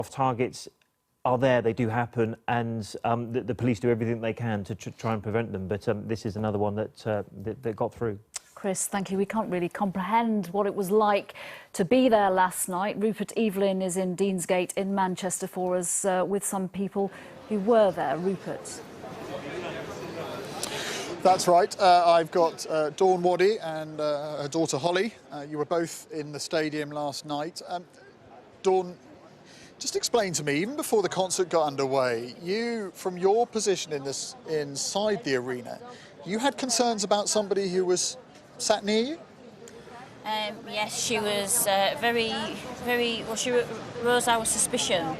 targets are there, they do happen, and the police do everything they can to try and prevent them. But this is another one that got through. Chris, thank you. We can't really comprehend what it was like to be there last night. Rupert Evelyn is in Deansgate in Manchester for us with some people who were there. Rupert. That's right. I've got Dawn Waddy and her daughter Holly. You were both in the stadium last night. Dawn, just explain to me, even before the concert got underway, you, from your position inside the arena, you had concerns about somebody who was sat near you? Yes, she was well, she rose our suspicion.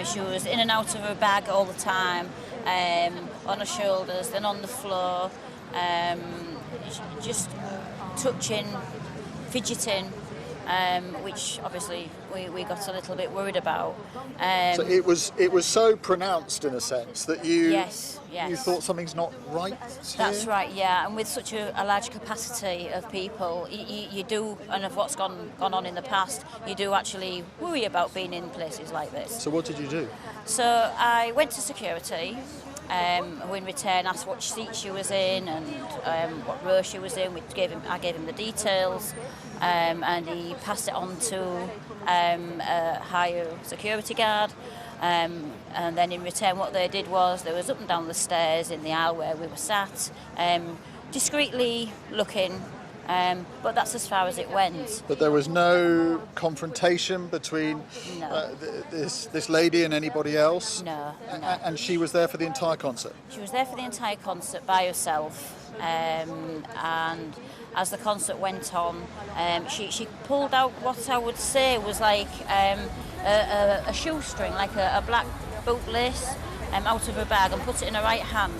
She was in and out of her bag all the time, on her shoulders, then on the floor, just touching, fidgeting, which obviously we got a little bit worried about. So it was so pronounced in a sense that you thought something's not right here? That's right, yeah. And with such a large capacity of people, you do, and of what's gone on in the past, you do actually worry about being in places like this. So what did you do? So I went to security, who in return asked what seat she was in and what row she was in. I gave him the details, and he passed it on to a higher security guard. And then in return what they did was they was up and down the stairs in the aisle where we were sat, discreetly looking, but that's as far as it went. But there was no confrontation between this lady and anybody else? No. And she was there for the entire concert? She was there for the entire concert by herself, and as the concert went on, she pulled out what I would say was like a shoestring, like a black boot lace, out of her bag and put it in her right hand.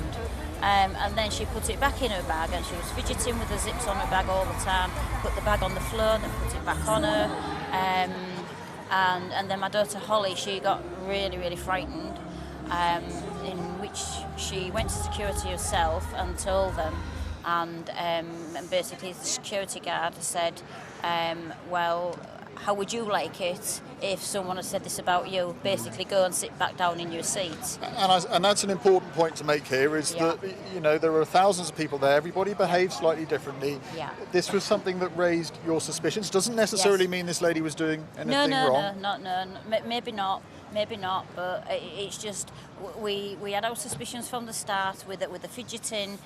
And then she put it back in her bag, and she was fidgeting with the zips on her bag all the time, put the bag on the floor and then put it back on her. And then my daughter Holly, she got really, really frightened, in which she went to security herself and told them. And basically the security guard said, well, how would you like it if someone had said this about you? Basically, go and sit back down in your seat. And that's an important point to make here, is that, you know, there are thousands of people there, everybody behaves slightly differently. Yeah. This was something that raised your suspicions. Doesn't necessarily mean this lady was doing anything wrong. No, maybe not, but it's just we had our suspicions from the start with the fidgeting.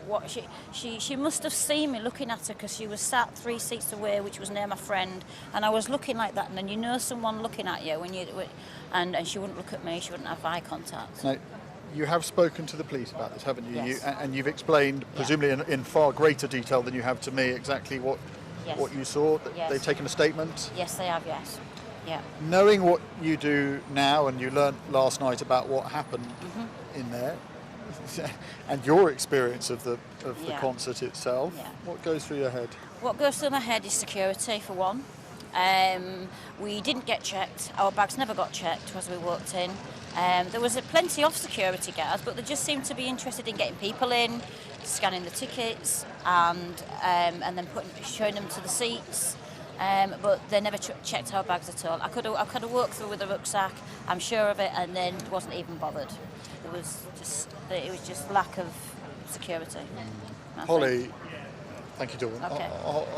What she must have seen me looking at her, because she was sat 3 seats away, which was near my friend, and I was looking like that, and then you know someone looking at you when and she wouldn't look at me, she wouldn't have eye contact. Now, you have spoken to the police about this, haven't you? Yes. And you've explained, presumably in far greater detail than you have to me, exactly what you saw. Yes. They've taken a statement? Yes, they have, yes. Yeah. Knowing what you do now, and you learnt last night about what happened in there, and your experience of the concert itself, what goes through your head? What goes through my head is security, for one. We didn't get checked. Our bags never got checked as we walked in. There was plenty of security guards, but they just seemed to be interested in getting people in, scanning the tickets, and then showing them to the seats. But they never checked our bags at all. I could have walked through with a rucksack, I'm sure of it, and then wasn't even bothered. It was just lack of security. Holly, thank you, Dawn. Okay.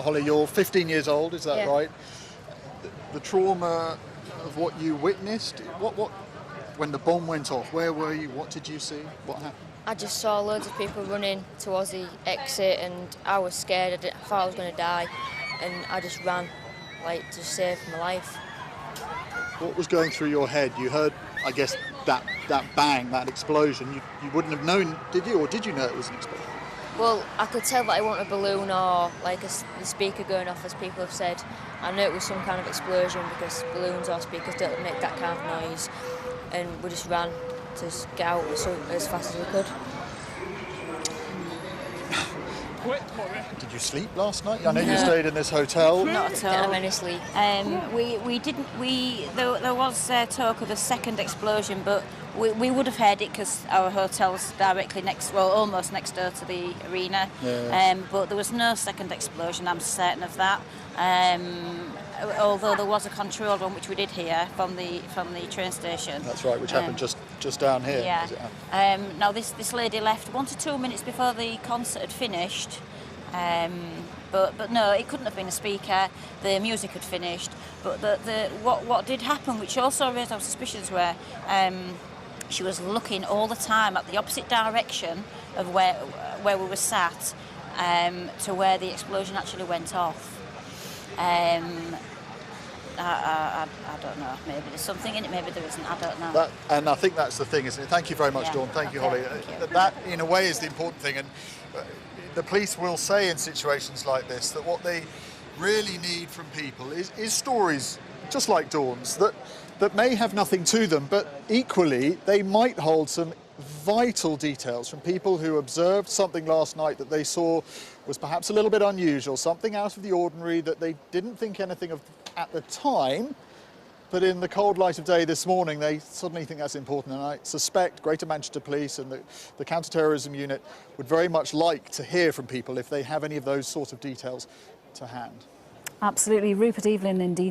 Holly, you're 15 years old, is that right? The trauma of what you witnessed, when the bomb went off, where were you? What did you see? What happened? I just saw loads of people running towards the exit, and I was scared. I thought I was going to die, and I just ran, to save my life. What was going through your head? You heard, I guess, that bang, that explosion. You wouldn't have known, did you? Or did you know it was an explosion? Well, I could tell that it wasn't a balloon or the speaker going off, as people have said. I knew it was some kind of explosion, because balloons or speakers don't make that kind of noise. And we just ran to get out as fast as we could. Did you sleep last night? I know you stayed in this hotel. Not at all. Didn't have any sleep. We didn't. There was talk of a second explosion, but we would have heard it because our hotel's directly almost next door to the arena. Yeah. But there was no second explosion. I'm certain of that. although there was a controlled one, which we did hear from the train station. That's right, which happened just down here. Yeah. Now this lady left 1 to 2 minutes before the concert had finished. But no, it couldn't have been a speaker. The music had finished. But what did happen, which also raised our suspicions, were she was looking all the time at the opposite direction of where we were sat, to where the explosion actually went off. I don't know. Maybe there's something in it. Maybe there isn't. I don't know. And I think that's the thing, isn't it? Thank you very much, Dawn. Thank you, Holly. Thank you. That, in a way, is the important thing. And the police will say in situations like this that what they really need from people is stories just like Dawn's that may have nothing to them, but equally they might hold some vital details from people who observed something last night that they saw was perhaps a little bit unusual, something out of the ordinary that they didn't think anything of at the time, but in the cold light of day this morning they suddenly think that's important. And I suspect Greater Manchester Police and the counter-terrorism unit would very much like to hear from people if they have any of those sort of details to hand. Absolutely. Rupert Evelyn in Dean.